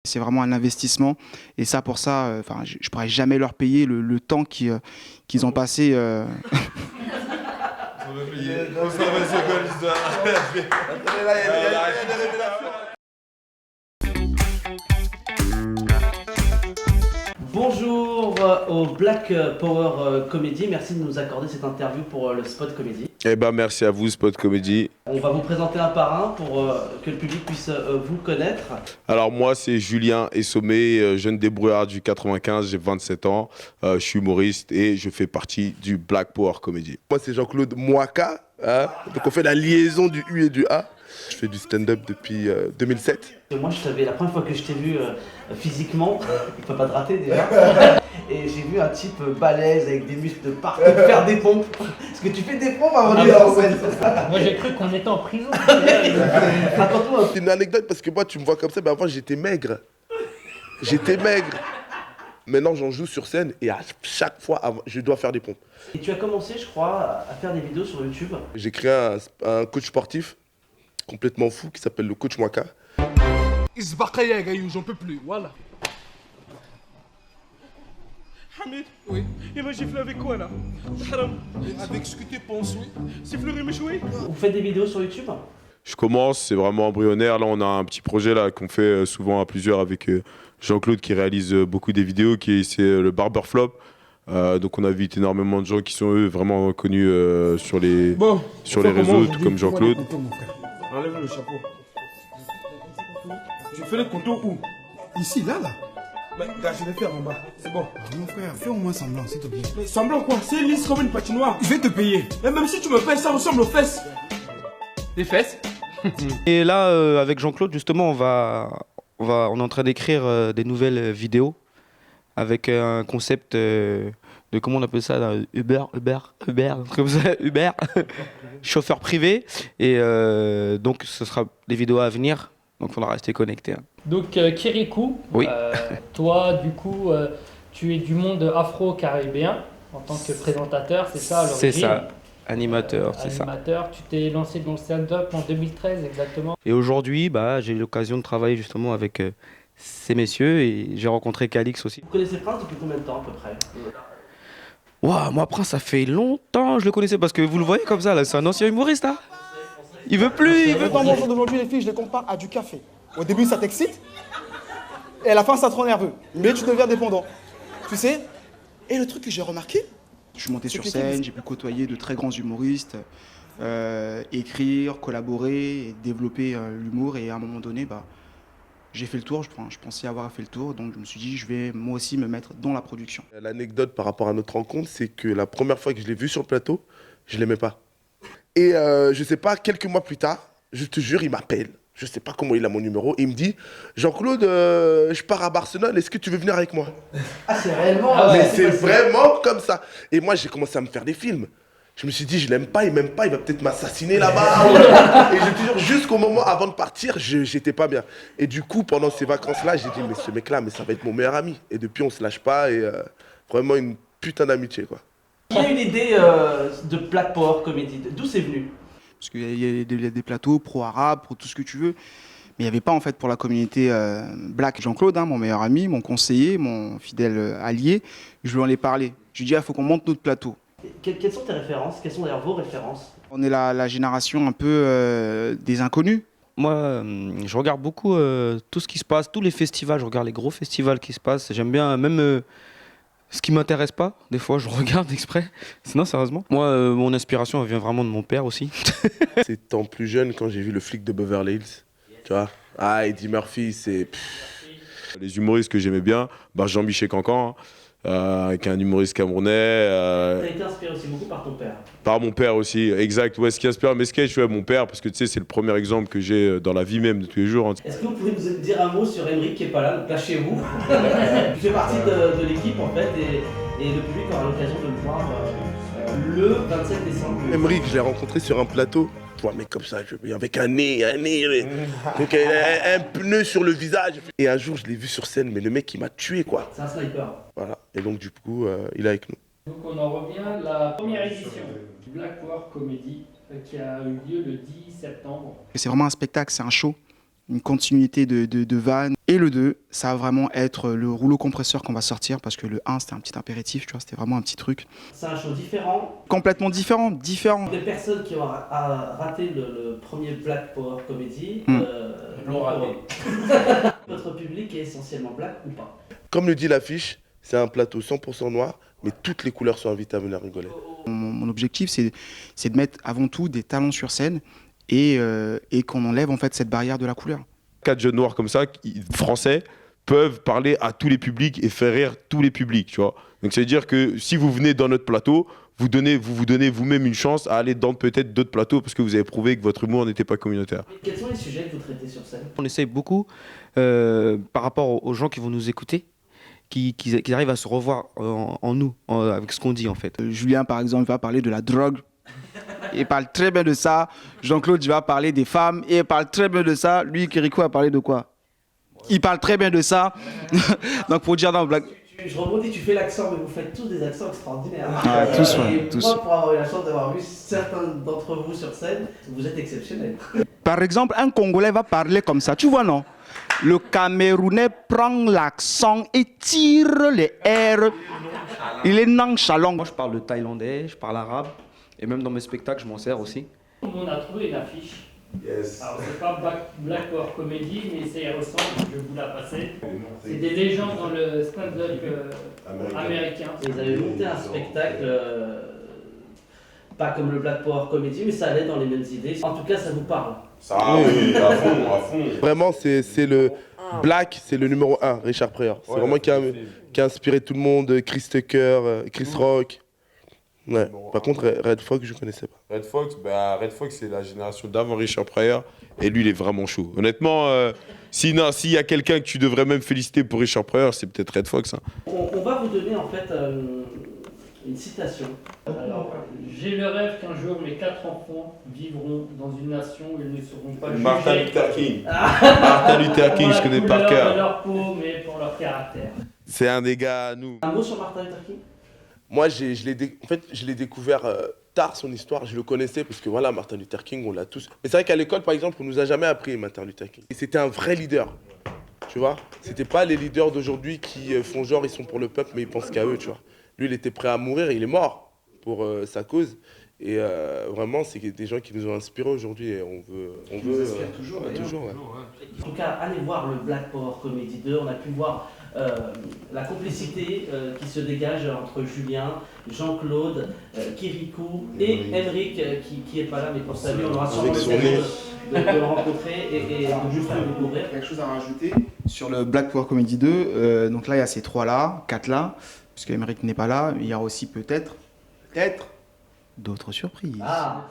C'est vraiment un investissement et ça pour ça, enfin, je pourrais jamais leur payer le temps qu'ils ont passé. Bonjour au Black Power Comedy, merci de nous accorder cette interview pour le Spot Comedy. Eh ben merci à vous Spot Comedy. On va vous présenter un par un pour que le public puisse vous connaître. Alors moi c'est Julien Essomé, jeune débrouillard du 95, j'ai 27 ans, je suis humoriste et je fais partie du Black Power Comedy. Moi c'est Jean-Claude Moaka, hein, donc on fait la liaison du U et du A. Je fais du stand-up depuis 2007. Moi la première fois que je t'ai vu physiquement, il ne peut pas te rater déjà, et j'ai vu un type balèze avec des muscles de partout faire des pompes. Est-ce que tu fais des pompes avant de en scène? Moi j'ai cru qu'on était en prison. Raconte-moi. C'est une anecdote parce que moi tu me vois comme ça, mais avant j'étais maigre. J'étais maigre. Maintenant j'en joue sur scène et à chaque fois je dois faire des pompes. Et tu as commencé, je crois, à faire des vidéos sur YouTube. J'ai créé un coach sportif complètement fou qui s'appelle le coach Moaka. J'en peux plus, voilà. Hamid, oui. Il m'a giflé avec quoi là? Haram. Avec ce que tu penses, oui. C'est fleuri méchoui. Vous faites des vidéos sur YouTube? Je commence, c'est vraiment embryonnaire. Là on a un petit projet là qu'on fait souvent à plusieurs avec Jean-Claude qui réalise beaucoup des vidéos, c'est le Barber Flop. Donc on invite énormément de gens qui sont eux vraiment connus sur les réseaux, tout comme Jean-Claude. Enlève le chapeau. Je fais le contour où? Ici, là. Mais gars, je vais faire en bas. C'est bon. Mon frère, fais au moins semblant, s'il te plaît. Mais semblant quoi? C'est lisse comme une patinoire. Je vais te payer. Et même si tu me payes, ça ressemble aux fesses. Les fesses? Et là, avec Jean-Claude, justement, on est en train d'écrire des nouvelles vidéos avec un concept de, comment on appelle ça là, Uber, comme ça, Uber, chauffeur privé. Et donc, ce sera des vidéos à venir. Donc, il faudra rester connecté. Hein. Donc Kirikou, Oui. toi du coup, tu es du monde afro-caribéen en tant que présentateur, c'est ça à l'origine? C'est ça, animateur, c'est ça. Animateur, tu t'es lancé dans le stand-up en 2013 exactement. Et aujourd'hui, j'ai eu l'occasion de travailler justement avec ces messieurs et j'ai rencontré Calix aussi. Vous connaissez Prince depuis combien de temps à peu près? Waouh, moi Prince, ça fait longtemps que je le connaissais parce que vous le voyez comme ça, là, c'est un ancien humoriste. Hein. Il veut plus, il veut Dans plus. mon jour d'aujourd'hui, les filles, je les compare à du café. Au début, ça t'excite, et à la fin, ça te rend nerveux. Mais tu deviens dépendant. Tu sais? Et le truc que j'ai remarqué, Je suis monté sur scène, j'ai pu côtoyer de très grands humoristes, écrire, collaborer, et développer l'humour. Et à un moment donné, j'ai fait le tour. Je pensais avoir fait le tour, donc je me suis dit, je vais moi aussi me mettre dans la production. L'anecdote par rapport à notre rencontre, c'est que la première fois que je l'ai vu sur le plateau, je l'aimais pas. Et je sais pas, quelques mois plus tard, je te jure, il m'appelle. Je sais pas comment il a mon numéro. Et il me dit, Jean-Claude, je pars à Barcelone, est-ce que tu veux venir avec moi? Ah, c'est réellement. Mais c'est vraiment comme ça. Et moi, j'ai commencé à me faire des films. Je me suis dit, je l'aime pas, il m'aime pas, il va peut-être m'assassiner là-bas. Et je te jure, jusqu'au moment avant de partir, j'étais pas bien. Et du coup, pendant ces vacances-là, j'ai dit, mais ce mec-là, mais ça va être mon meilleur ami. Et depuis, on se lâche pas et vraiment une putain d'amitié, quoi. Qui a eu l'idée de Black Power Comedy? D'où c'est venu? Parce qu'il y a des plateaux pro-arabes, pro tout ce que tu veux. Mais il n'y avait pas en fait pour la communauté black. Jean-Claude, hein, mon meilleur ami, mon conseiller, mon fidèle allié, je lui en ai parlé. Je lui ai dit, il faut qu'on monte notre plateau. Quelles sont tes références? Quelles sont d'ailleurs vos références? On est la génération un peu des inconnus. Moi, je regarde beaucoup tout ce qui se passe, tous les festivals, je regarde les gros festivals qui se passent. J'aime bien même ce qui m'intéresse pas, des fois je regarde exprès. Sinon, sérieusement. Moi, mon inspiration, elle vient vraiment de mon père aussi. Étant plus jeune, quand j'ai vu le flic de Beverly Hills, tu vois, ah, Eddie Murphy, c'est... Les humoristes que j'aimais bien, Jean-Michel Cancan, qui est un humoriste camerounais. T'as été inspiré aussi beaucoup par ton père. Par mon père aussi, exact. Ouais, ce qui inspire mes sketchs, ouais, mon père, parce que tu sais, c'est le premier exemple que j'ai dans la vie même de tous les jours. Hein. Est-ce que vous pouvez nous dire un mot sur Emeric qui est pas là, donc là chez vous? Il fait partie de l'équipe en fait et le public aura l'occasion de le voir le 27 décembre. Emeric, je l'ai rencontré sur un plateau. Tu vois, un mec comme ça, avec un nez, donc un pneu sur le visage. Et un jour, je l'ai vu sur scène, mais le mec, il m'a tué, quoi. C'est un sniper. Voilà. Et donc, du coup, il est avec nous. Donc on en revient à la première édition du Black Power Comedy qui a eu lieu le 10 septembre. C'est vraiment un spectacle, c'est un show. une continuité de vannes. Et le 2, ça va vraiment être le rouleau compresseur qu'on va sortir parce que le 1, c'était un petit impératif, tu vois, c'était vraiment un petit truc. C'est un show différent. Complètement différent. Des personnes qui ont raté le premier Black Power Comedy l'ont raté. Votre public est essentiellement black ou pas? Comme le dit l'affiche, c'est un plateau 100% noir, mais toutes les couleurs sont invitées à venir rigoler. Mon objectif, c'est de mettre avant tout des talents sur scène et qu'on enlève en fait cette barrière de la couleur. 4 jeunes noirs comme ça, français, peuvent parler à tous les publics et faire rire tous les publics, tu vois. Donc ça veut dire que si vous venez dans notre plateau, vous vous donnez vous-même une chance à aller dans peut-être d'autres plateaux parce que vous avez prouvé que votre humour n'était pas communautaire. Quels sont les sujets que vous traitez sur scène? On essaye beaucoup par rapport aux gens qui vont nous écouter, qu'ils arrivent à se revoir en nous, avec ce qu'on dit en fait. Julien par exemple va parler de la drogue. Il parle très bien de ça. Jean-Claude, il va parler des femmes. Et il parle très bien de ça. Lui, Kirikou, va parler de quoi? Il parle très bien de ça. Donc, pour dire dans le blague. Je rebondis, tu fais l'accent, mais vous faites tous des accents extraordinaires. Ah, tous, ouais, et tous. Moi, pour avoir eu la chance d'avoir vu certains d'entre vous sur scène, vous êtes exceptionnels. Par exemple, un Congolais va parler comme ça. Tu vois, non? Le Camerounais prend l'accent et tire les airs. Il est nonchalant. Moi, je parle le thaïlandais, je parle arabe. Et même dans mes spectacles, je m'en sers aussi. On a trouvé une affiche. Yes. Alors, c'est pas Black Power Comedy, mais ça y ressemble, je vais vous la passer. C'est des légendes dans le stand-up américain. Vous avez monté un spectacle, pas comme le Black Power Comedy, mais ça allait dans les mêmes idées. En tout cas, ça vous parle. Ça, oui, à fond, à fond. Vraiment, c'est le Black, c'est le numéro 1, Richard Pryor. C'est vraiment qui a inspiré tout le monde, Chris Tucker, Chris Rock. Ouais. Par contre, Red Fox, je connaissais pas. Red Fox, c'est la génération d'avant Richard Pryor. Et lui, il est vraiment chaud. Honnêtement, s'il y a quelqu'un que tu devrais même féliciter pour Richard Pryor, c'est peut-être Red Fox. Hein. On va vous donner en fait une citation. Alors, j'ai le rêve qu'un jour mes 4 enfants vivront dans une nation où ils ne seront pas jugés. Martin Luther King. Martin Luther King, je connais par Pour la couleur cœur. de leur peau, mais pour leur caractère. C'est un des gars à nous. Un mot sur Martin Luther King? Moi, je l'ai découvert tard, son histoire. Je le connaissais parce que voilà, Martin Luther King, on l'a tous. Mais c'est vrai qu'à l'école, par exemple, on nous a jamais appris Martin Luther King. Et c'était un vrai leader, tu vois. C'était pas les leaders d'aujourd'hui qui font genre, ils sont pour le peuple, mais ils pensent qu'à eux, tu vois. Lui, il était prêt à mourir, il est mort pour sa cause. Et vraiment, c'est des gens qui nous ont inspirés aujourd'hui et on veut toujours. toujours ouais. En tout cas, allez voir le Black Power Comedy 2. On a pu voir la complicité qui se dégage entre Julien, Jean-Claude, Kirikou et Emeric qui est pas là, mais pour saluer, on aura sûrement l'occasion de le rencontrer et de vous faire découvrir. Quelque chose à rajouter sur le Black Power Comedy 2. Donc là, il y a ces 3-là, 4-là, puisque Emeric n'est pas là. Il y aura aussi peut-être d'autres surprises. Ah.